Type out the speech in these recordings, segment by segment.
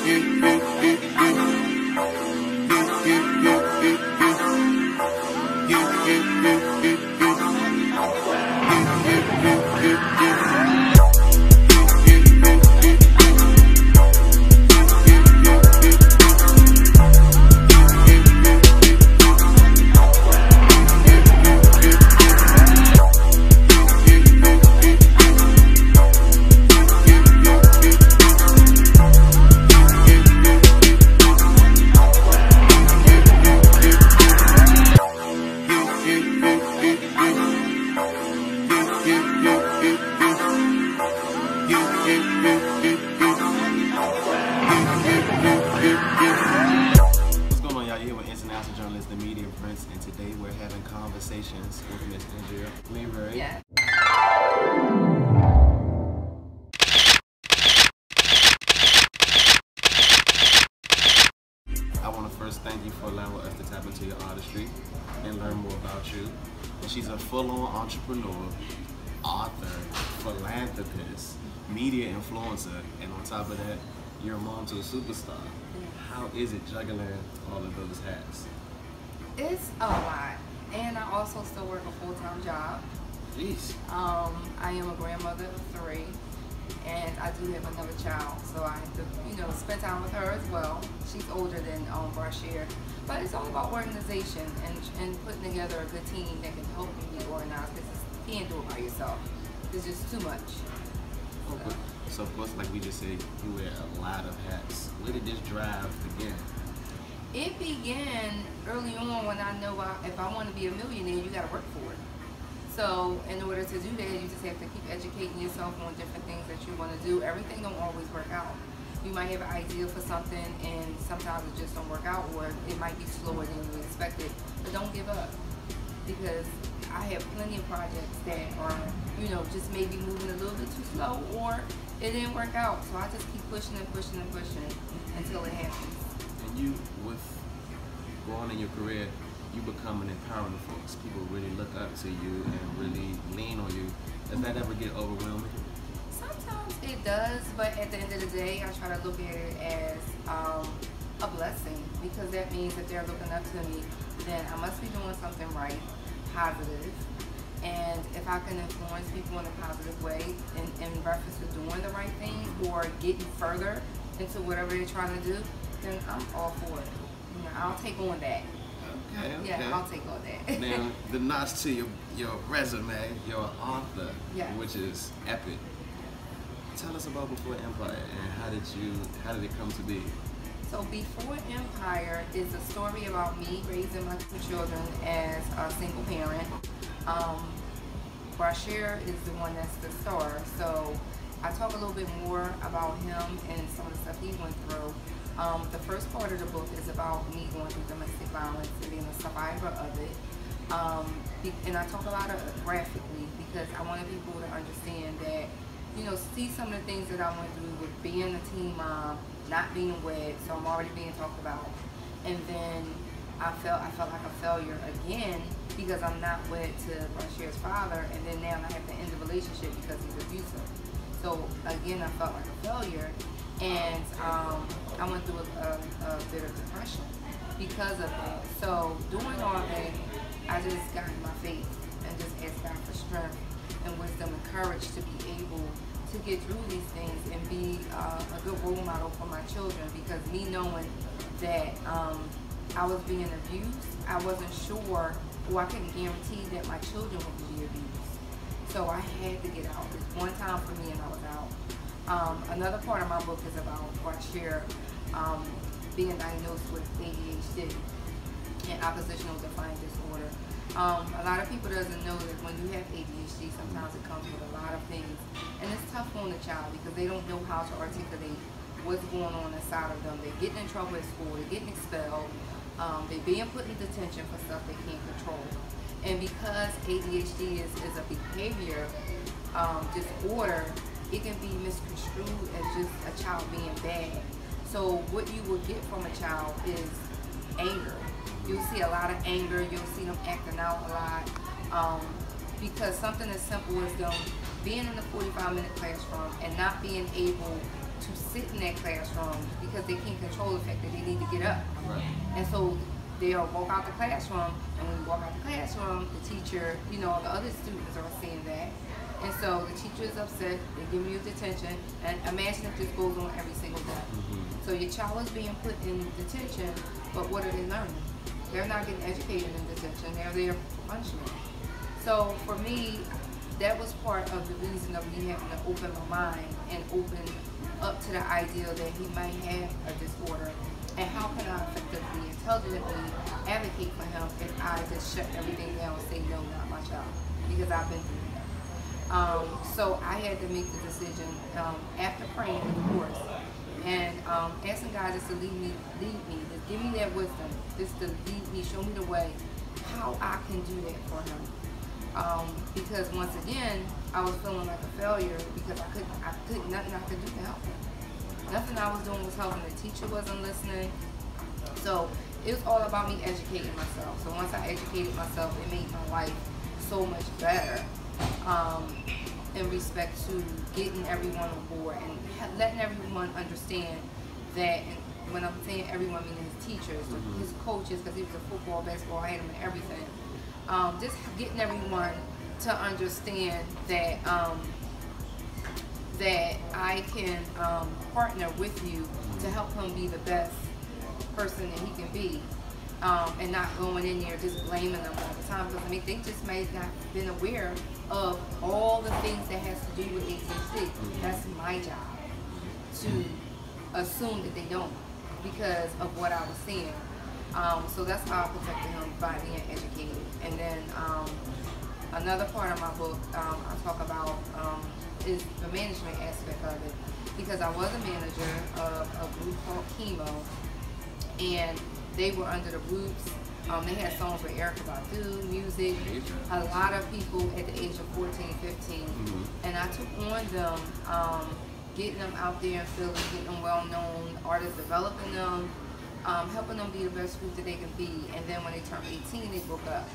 What's going on, y'all? Here with international journalist, the Media Prince, and today we're having conversations with Miss Andrea Leroy. Yeah. I want to first thank you for allowing us to tap into your artistry and learn more about you. And she's a full-on entrepreneur, author, philanthropist, media influencer, and on top of that, you're a mom to a superstar. How is it juggling all of those hats? It's a lot. And I also still work a full-time job. Jeez. I am a grandmother of 3, and I do have another child, so I have to, spend time with her as well. She's older than Brashear. But it's all about organization and putting together a good team that can help you be organized, because you can't do it by yourself. It's just too much. Okay. So of course, like we just said, you wear a lot of hats. Where did this drive begin? It began early on when I know if I want to be a millionaire, you got to work for it. So in order to do that, you just have to keep educating yourself on different things that you want to do. Everything don't always work out. You might have an idea for something and sometimes it just don't work out, or it might be slower than you expected. But don't give up, because I have plenty of projects that are, just maybe moving a little bit too slow, or it didn't work out. So I just keep pushing and pushing and pushing until it happens. And you, with growing in your career, you become an empowering folks. People really look up to you and really lean on you. Does that ever get overwhelming? Sometimes it does, but at the end of the day, I try to look at it as a blessing, because that means that they're looking up to me, then I must be doing something right, positive. And if I can influence people in a positive way in reference to doing the right thing or getting further into whatever they're trying to do, then I'm all for it. I'll take on that. Okay. Yeah, I'll take on that. Now, the notch to your resume, you're an author, Yeah. which is epic. Tell us about Before Empire and how did it come to be? So Before Empire is a story about me raising my 2 children as a single parent. Brashear is the one that's the star. So I talk a little bit more about him and some of the stuff he went through. The first part of the book is about me going through domestic violence and being a survivor of it. And I talk a lot of graphically, because I wanted people to understand that, see some of the things that I went through with being a teen mom, not being wed, so I'm already being talked about. And then I felt like a failure again, because I'm not wed to Brashear's father, and then now I have to end the relationship because he's abusive. So again, I felt like a failure, and I went through a bit of depression because of that. So doing all that, I just got in my faith and just asked God for strength and wisdom and courage to be able to get through these things and be a good role model for my children, because me knowing that I was being abused, I wasn't sure, or I couldn't guarantee that my children would be abused. So I had to get out. It's one time for me and I was out. Another part of my book is about Brashear being diagnosed with ADHD and oppositional defiant disorder. A lot of people doesn't know that when you have ADHD, sometimes it comes with a lot of things, and it's tough on the child because they don't know how to articulate what's going on inside of them. They're getting in trouble at school, they're getting expelled, they're being put in detention for stuff they can't control. And because ADHD is a behavior disorder, it can be misconstrued as just a child being bad. So what you will get from a child is anger. You'll see a lot of anger, you'll see them acting out a lot, because something as simple as them being in the 45-minute classroom and not being able to sit in that classroom because they can't control the fact that they need to get up. Right. And so they'll walk out the classroom, and when you walk out the classroom, the teacher, you know, the other students are seeing that. And so the teacher is upset, they give you detention, and imagine if this goes on every single day. So your child is being put in detention, but what are they learning? They're not getting educated in detention, they're there for punishment. So for me, that was part of the reason of me having to open my mind and open up to the idea that he might have a disorder, and how can I effectively, intelligently advocate for him if I just shut everything down and say, no, not my child, because I've been through that. So I had to make the decision after praying in the course and asking God just to lead me, just give me that wisdom, just to lead me, show me the way, how I can do that for him. Because once again, I was feeling like a failure because nothing I could do to help him. Nothing I was doing was helping. The teacher wasn't listening. So it was all about me educating myself. So once I educated myself, it made my life so much better in respect to getting everyone on board and letting everyone understand that. And when I'm saying everyone, I mean his teachers, his coaches, because he was a football, basketball, I had him in everything. Just getting everyone to understand that that I can partner with you to help him be the best person that he can be, and not going in there just blaming them all the time, because I mean they just may not have been aware of all the things that has to do with ADHD. That's my job to assume that they don't because of what I was seeing. So that's how I protected him, by being educated. And then another part of my book I talk about is the management aspect of it, because I was a manager of a group called Chemo, and they were under the groups. They had songs with Erykah Badu, music, a lot of people at the age of 14, 15. And I took on them, getting them out there in Philly, getting them well known, artists developing them, helping them be the best group that they can be. And then when they turned 18, they broke up.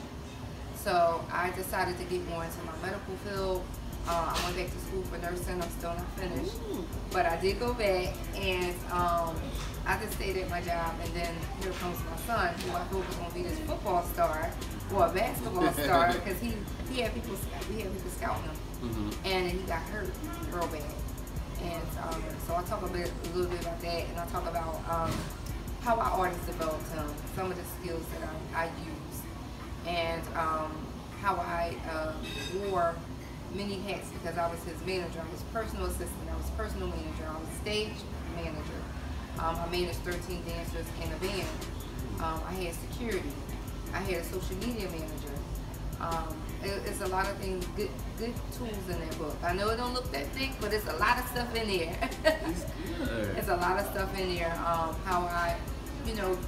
So I decided to get more into my medical field. I went back to school for nursing. I'm still not finished, but I did go back, and I just stayed at my job. And then here comes my son, who I thought was going to be this football star or a basketball star, because we had people scouting him, and he got hurt real bad. And so I talk a little bit about that, and I talk about how our artists developed him, some of the skills that I use, and how I wore many hats, because I was his manager. I was personal assistant, I was personal manager, I was stage manager. I managed 13 dancers in a band. I had security. I had a social media manager. It's a lot of things, good tools in that book. I know it don't look that thick, but it's a lot of stuff in there. It's a lot of stuff in there. How I,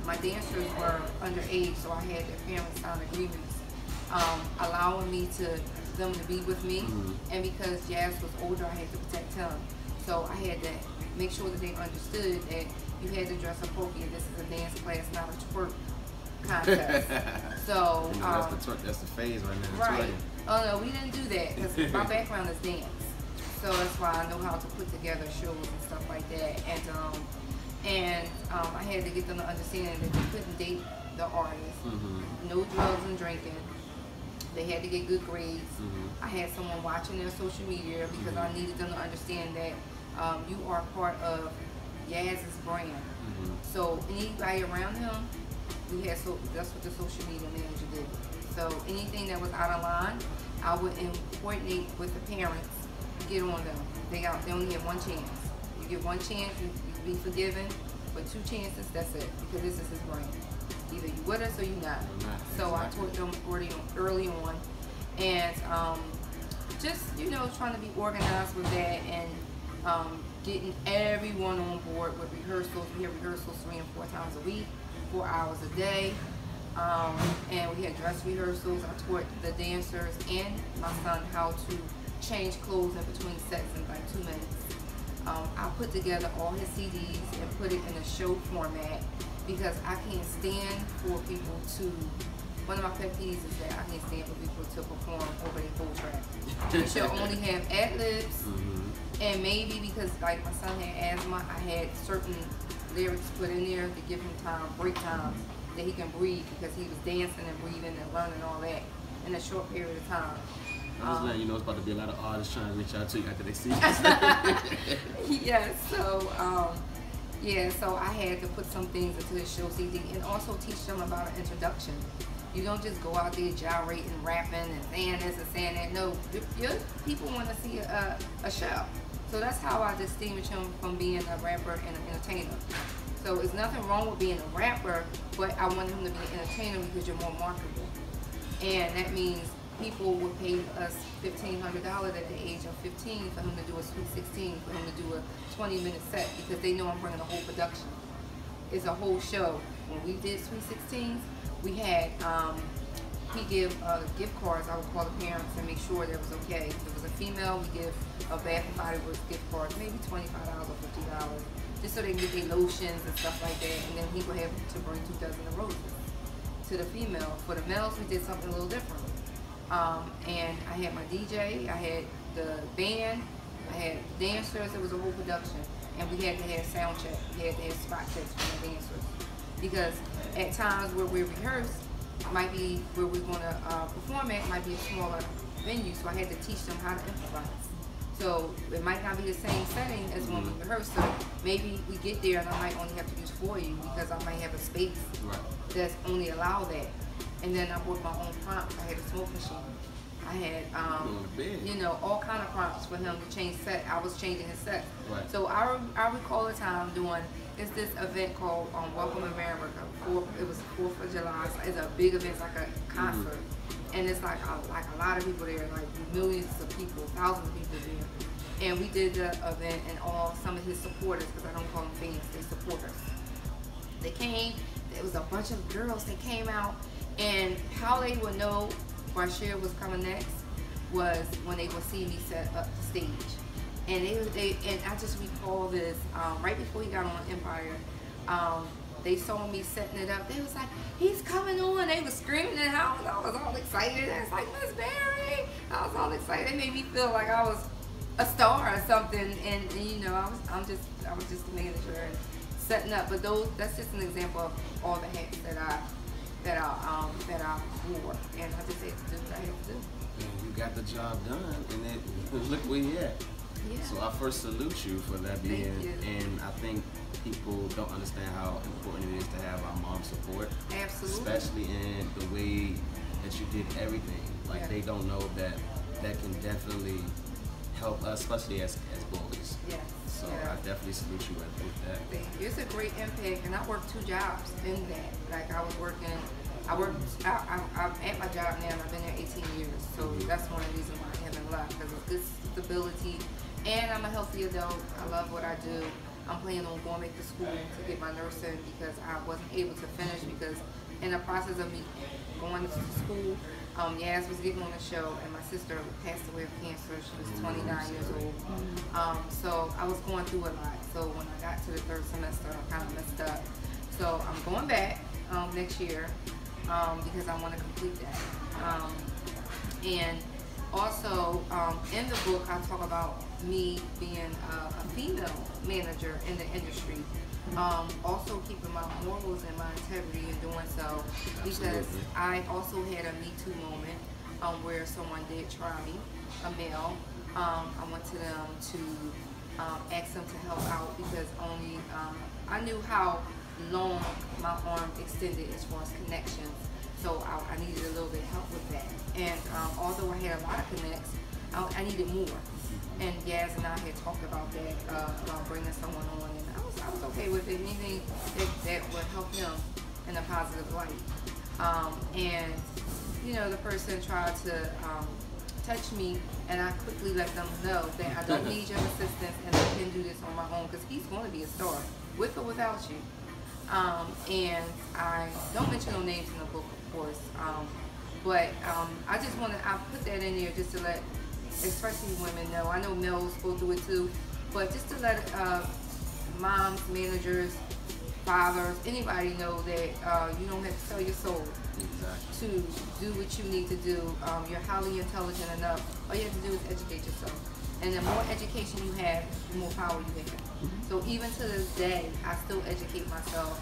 my dancers were underage, so I had their parents sign agreements, allowing them to be with me. And because Jazz was older, I had to protect him. So I had to make sure that they understood that you had to dress appropriate. This is a dance class, not a twerk contest. So that's the phase right now. Right. Oh no, we didn't do that because my background is dance. So that's why I know how to put together shows and stuff like that. And I had to get them to understand that they couldn't date the artist. No drugs and drinking. They had to get good grades. I had someone watching their social media because I needed them to understand that you are part of Yaz's brand. So anybody around him, that's what the social media manager did. So anything that was out of line, I would coordinate with the parents, get on them. They only have one chance. You get one chance, you be forgiven, but 2 chances, that's it, because this is his brand. Either you with us or you not. So I taught them early on, and just trying to be organized with that, and getting everyone on board with rehearsals. We had rehearsals 3 and 4 times a week, 4 hours a day, and we had dress rehearsals. I taught the dancers and my son how to change clothes in between sets in like 2 minutes. I put together all his CDs and put it in a show format, because I can't stand for people to, one of my pet peeves is that I can't stand for people to perform over their full track. You should only have ad-libs And maybe because like my son had asthma, I had certain lyrics put in there to give him time, break time, that he can breathe because he was dancing and breathing and learning all that in a short period of time. I'm just letting you know it's about to be a lot of artists trying to reach out to you after they see you. Yeah, so yeah, so I had to put some things into the show CD and also teach them about an introduction. You don't just go out there gyrating, rapping, and saying this and saying that. No, your people want to see a show. So that's how I distinguish him from being a rapper and an entertainer. So there's nothing wrong with being a rapper, but I want him to be an entertainer because you're more marketable. And that means people would pay us $1,500 at the age of 15 for him to do a Sweet 16, for him to do a 20-minute set because they know I'm bringing a whole production. It's a whole show. When we did Sweet 16s, we had, he give gift cards, I would call the parents and make sure that it was okay. If it was a female, we give a Bath and Body Works gift card, maybe $25 or $50, just so they can get their lotions and stuff like that. And then he would have to bring 2 dozen of roses to the female. For the males, we did something a little different. And I had my DJ, I had the band, I had dancers, it was a whole production. And we had to have sound check, we had to have spot checks from the dancers. Because at times where we rehearse, might be where we're going to perform at, might be a smaller venue, so I had to teach them how to improvise. So it might not be the same setting as when we rehearse, so maybe we get there and I might only have to use 4 of you because I might have a space that's only allow that. And then I bought my own prompts. I had a smoke machine. I had, you know, all kind of prompts for him to change set. I was changing his set. Right. So I recall a time doing, it's this event called Welcome America. It was 4th of July. It's a big event, it's like a concert. And it's like a lot of people there, like millions of people, thousands of people there. And we did the event and some of his supporters, because I don't call them fans, they supporters. They came, there was a bunch of girls that came out, and how they would know Brashear was coming next was when they would see me set up the stage. And and I just recall this, right before he got on Empire, they saw me setting it up. They was like, he's coming on. They was screaming and howling. I was all excited. I was like, Miss Barry. I was all excited. They made me feel like I was a star or something. And you know, I was just the manager and setting up. But that's just an example of all the hats that I wore. And I just had to do what I had to do. And you got the job done, and then look where you at. Yeah. So I first salute you for that being, and I think people don't understand how important it is to have our mom's support. Absolutely. Especially in the way that you did everything. Like they don't know that can definitely help us, especially as boys. Yeah. So I definitely salute you with that. Thank you. It's a great impact, and I worked 2 jobs in that. Like I worked I'm at my job now, and I've been there 18 years. So that's one of the reasons why I haven't left, because it's good stability, and I'm a healthy adult. I love what I do. I'm planning on going back to school to get my nursing because I wasn't able to finish because in the process of me going to school, Yaz was getting on the show, and my sister passed away of cancer. She was 29 years old. So I was going through a lot. So when I got to the 3rd semester, I kind of messed up. So I'm going back next year because I want to complete that. And also in the book, I talk about me being a female manager in the industry. Also keeping my morals and my integrity in doing so, because I also had a Me Too moment where someone did try me, a male. I went to them to ask them to help out because only I knew how long my arm extended as far as connections, so I needed a little bit of help with that. And although I had a lot of connects, I needed more. And Yaz and I had talked about that, about bringing someone on, and I was okay with it. Anything that would help him in a positive light. And you know, the person tried to touch me, and I quickly let them know that I don't need your assistance, and I can do this on my own because he's going to be a star, with or without you. And I don't mention no names in the book, of course, but I just want to, I put that in there just to let, especially women know. I know males go through it too, but just to let moms, managers, fathers, anybody know that you don't have to sell your soul to do what you need to do. You're highly intelligent enough. All you have to do is educate yourself. And the more education you have, the more power you have. So even to this day, I still educate myself,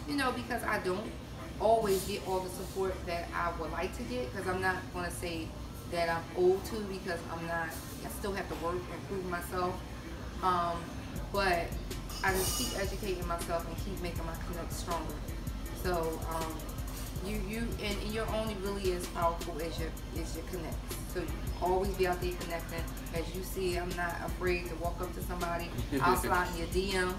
you know, because I don't always get all the support that I would like to get, because I'm not going to say that I'm old to, because I'm not. I still have to work and prove myself. But I just keep educating myself and keep making my connect stronger. So and you're only really as powerful as your connect. So always be out there connecting. As you see, I'm not afraid to walk up to somebody. I'll slide in your DM,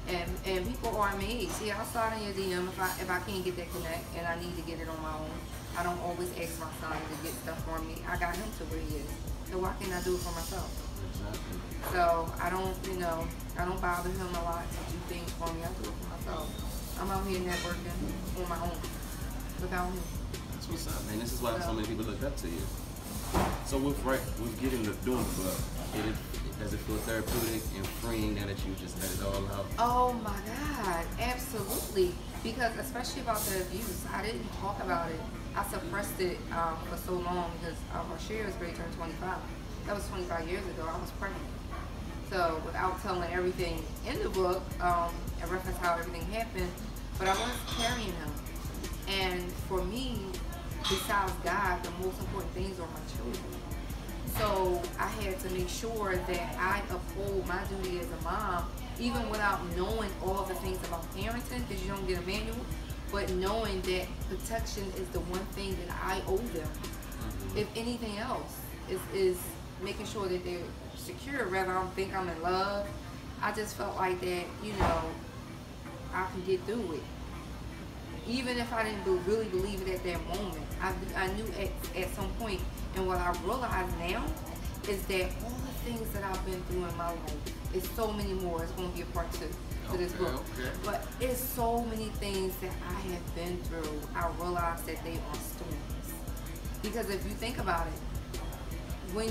and people are amazed. Yeah, I'll slide in your DM if I can't get that connect and I need to get it on my own. I don't always ask my son to get stuff for me. I got him to where he is. So why can't I do it for myself? Exactly. So I don't, you know, I don't bother him a lot to do things for me. I do it for myself. I'm out here networking on my own without him. That's what's up, man. This is why so many people look up to you. So with doing the book, does it feel therapeutic and freeing now that you just let it all out? Oh my God, absolutely. Because especially about the abuse, I didn't talk about it. I suppressed it for so long because Rashir was ready to turn 25. That was 25 years ago. I was pregnant. So without telling everything in the book, and reference how everything happened, but I was carrying him. And for me, besides God, the most important things are my children. So I had to make sure that I uphold my duty as a mom, even without knowing all the things about parenting, because you don't get a manual, but knowing that protection is the one thing that I owe them. If anything else, is making sure that they're secure, rather I think I'm in love. I just felt like that, you know, I can get through it. Even if I didn't really believe it at that moment, I knew at some point. And what I realize now is that all the things that I've been through in my life, is so many more. It's going to be a part 2 to this book. Okay. But it's so many things that I have been through. I realize that they are storms. Because if you think about it, when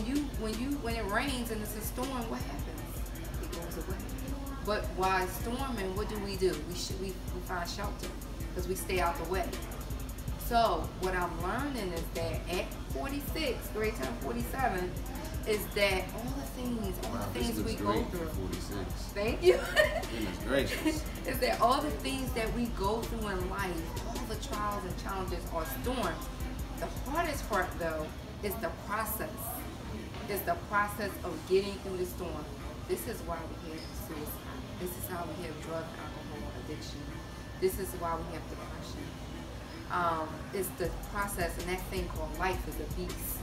it rains and it's a storm, what happens? It goes away. But while it's storming, what do? We find shelter because we stay out the way. So what I'm learning is that at 46, great time 47, is that all the things we go through. 46. Thank you. Goodness gracious. Is that all the things that we go through in life, all the trials and challenges are storms. The hardest part though is the process. It's the process of getting through the storm. This is why we have suicide. This is how we have drug and alcohol addiction. This is why we have depression. It's the process, and that thing called life is a beast.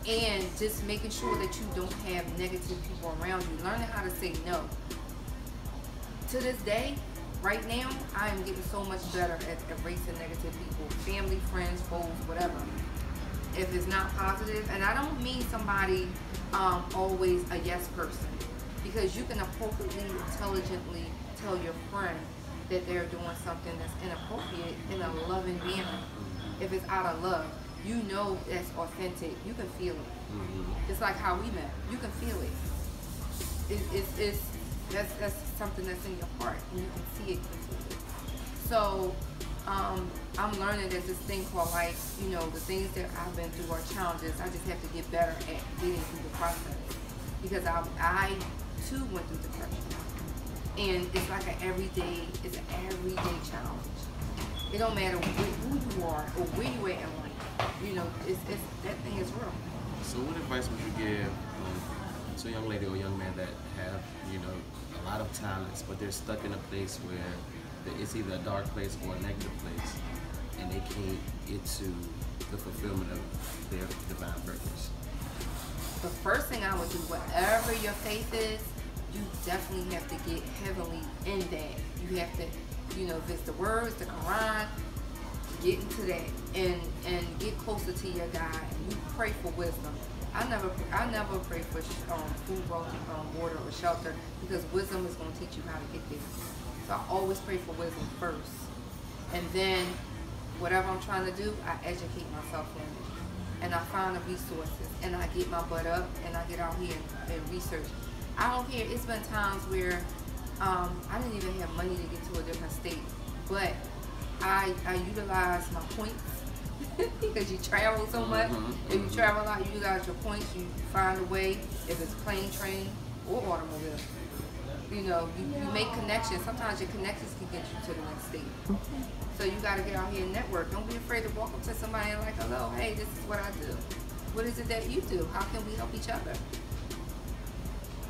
And just making sure that you don't have negative people around you. Learning how to say no. To this day, right now, I am getting so much better at erasing negative people. Family, friends, foes, whatever. If it's not positive, and I don't mean somebody always a yes person. Because you can appropriately, intelligently tell your friend that they're doing something that's inappropriate in a loving manner. If it's out of love, you know that's authentic. You can feel it. It's like how we met. You can feel it. That's something that's in your heart, and you can see it. So I'm learning that this thing called life, you know, the things that I've been through are challenges. I just have to get better at getting through the process, because I too went through depression. And it's like it's an everyday challenge. It don't matter who you are or where you at in life. You know, that thing is real. So what advice would you give to a young lady or a young man that have, you know, a lot of talents, but they're stuck in a place where it's either a dark place or a negative place, and they can't get to the fulfillment of their divine purpose? The first thing I would do, whatever your faith is, you definitely have to get heavily in that. You have to, you know, if it's the words, the Quran, get into that and get closer to your God. You pray for wisdom. I never pray for food, water, or shelter, because wisdom is going to teach you how to get there. So I always pray for wisdom first, and then whatever I'm trying to do, I educate myself on it, and I find the resources, and I get my butt up, and I get out here and research. I don't care. It's been times where I didn't even have money to get to a different state, but I utilize my points because you travel so much. If you travel a lot, you got your points. You find a way. If it's plane, train, or automobile, you know, you make connections. Sometimes your connections can get you to the next state. So you got to get out here and network. Don't be afraid to walk up to somebody and like, hello, hey, this is what I do. What is it that you do? How can we help each other?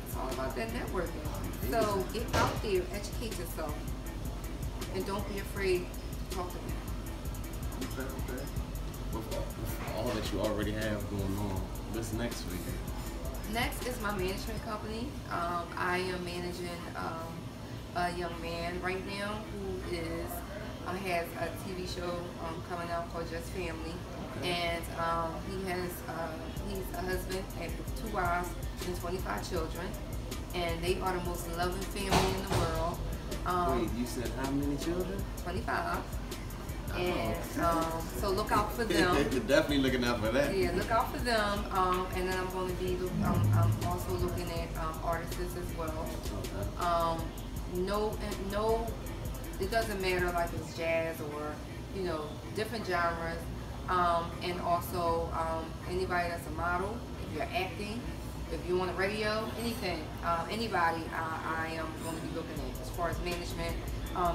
It's all about that networking. So get out there, educate yourself, and don't be afraid to talk to people. Okay. With all that you already have going on, what's next for you? Next is my management company. I am managing a young man right now who is has a TV show coming out called Just Family, and he's a husband and 2 wives and 25 children, and they are the most loving family in the world. Wait, you said how many children? 25. And so look out for them. You're definitely looking out for that. Yeah, look out for them. And then I'm going to be I'm also looking at artists as well. No, it doesn't matter like it's jazz or, you know, different genres. And also anybody that's a model, if you're acting, if you're on the radio, anything, anybody I am going to be looking at as far as management.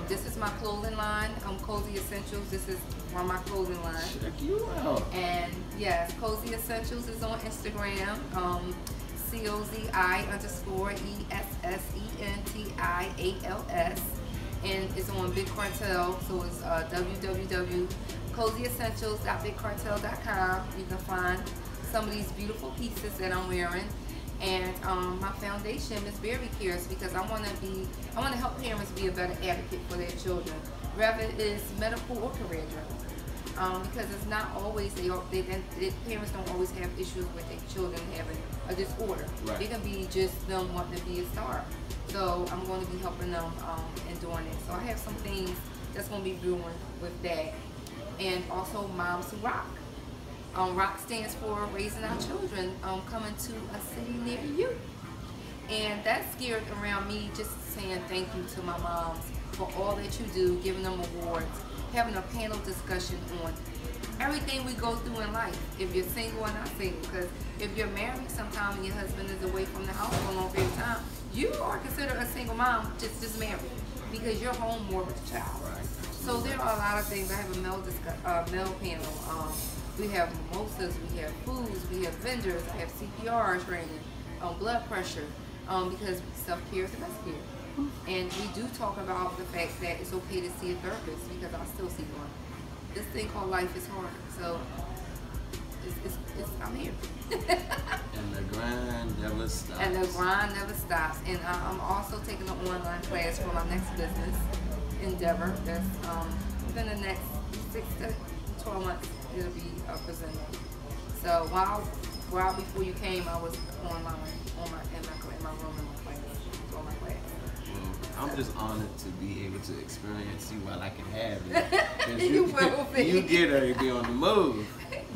This is my clothing line, Cozy Essentials. This is one of my clothing line. Check you out. And yes, Cozy Essentials is on Instagram. COZI_ESSENTIALS. And it's on Big Cartel, so it's www.cozyessentials.bigcartel.com. You can find some of these beautiful pieces that I'm wearing. And my foundation, Miss Berry Cares, because I want to help parents be a better advocate for their children, whether it's medical or career driven. Because it's not always parents don't always have issues with their children having a disorder. Right. It can be just them wanting to be a star. So I'm going to be helping them in doing it. So I have some things that's going to be brewing with that, and also Moms Who Rock. ROCK stands for Raising Our Children Coming to a City Near You. And that's geared around me just saying thank you to my moms for all that you do, giving them awards, having a panel discussion on everything we go through in life, if you're single or not single. Because if you're married sometime and your husband is away from the house for a long period of time, you are considered a single mom, just married, because you're home more with the child. Right. So there are a lot of things. I have a male panel. We have mimosas, we have foods, we have vendors, I have CPR training, blood pressure, because self-care is the best care. And we do talk about the fact that it's okay to see a therapist, because I still see one. This thing called life is hard, so I'm here. And the grind never stops. And the grind never stops. And I'm also taking an online class for my next business endeavor. That's within the next 6 to 12 months. It'll be presented. So while before you came, I was online in my room in my class, doing my class. Well, I'm just honored to be able to experience you while I can have it. You will be. You get her to be on the move.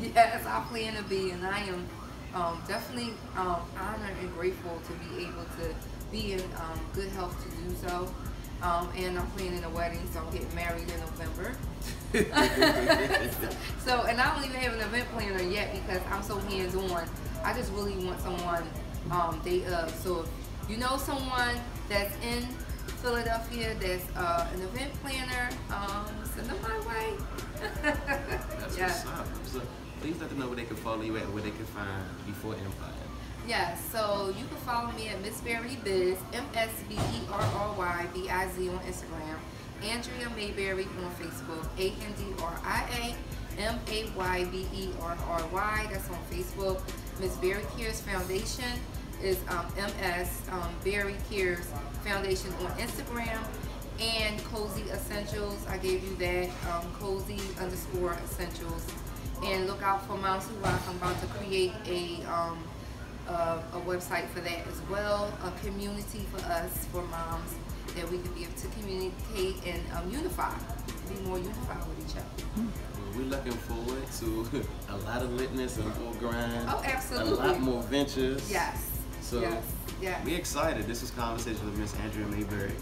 Yes, I plan to be, and I am definitely honored and grateful to be able to be in good health to do so. And I'm planning a wedding, so I'm getting married in November. So, and I don't even have an event planner yet because I'm so hands-on. I just really want someone day of. So if you know someone that's in Philadelphia that's an event planner, send them my way. That's Yeah. what's up. So please let them know where they can follow you at and where they can find Before Empire. Yes, so you can follow me at Miss Berry Biz, MSBERRYBIZ on Instagram, Andrea Mayberry on Facebook, ANDRIA MAYBERRY, that's on Facebook. Miss Berry Cares Foundation is MS Berry Cares Foundation on Instagram, and Cozy Essentials, I gave you that, Cozy_Essentials. And look out for Moms Who Rock. I'm about to create a website for that as well, a community for us, for moms, that we can be able to communicate and unify, be more unified with each other. Well, we're looking forward to a lot of litness and more grind. Oh, absolutely. A lot more ventures. Yes. So yes. we're excited. This was Conversation with Miss Andrea Mayberry.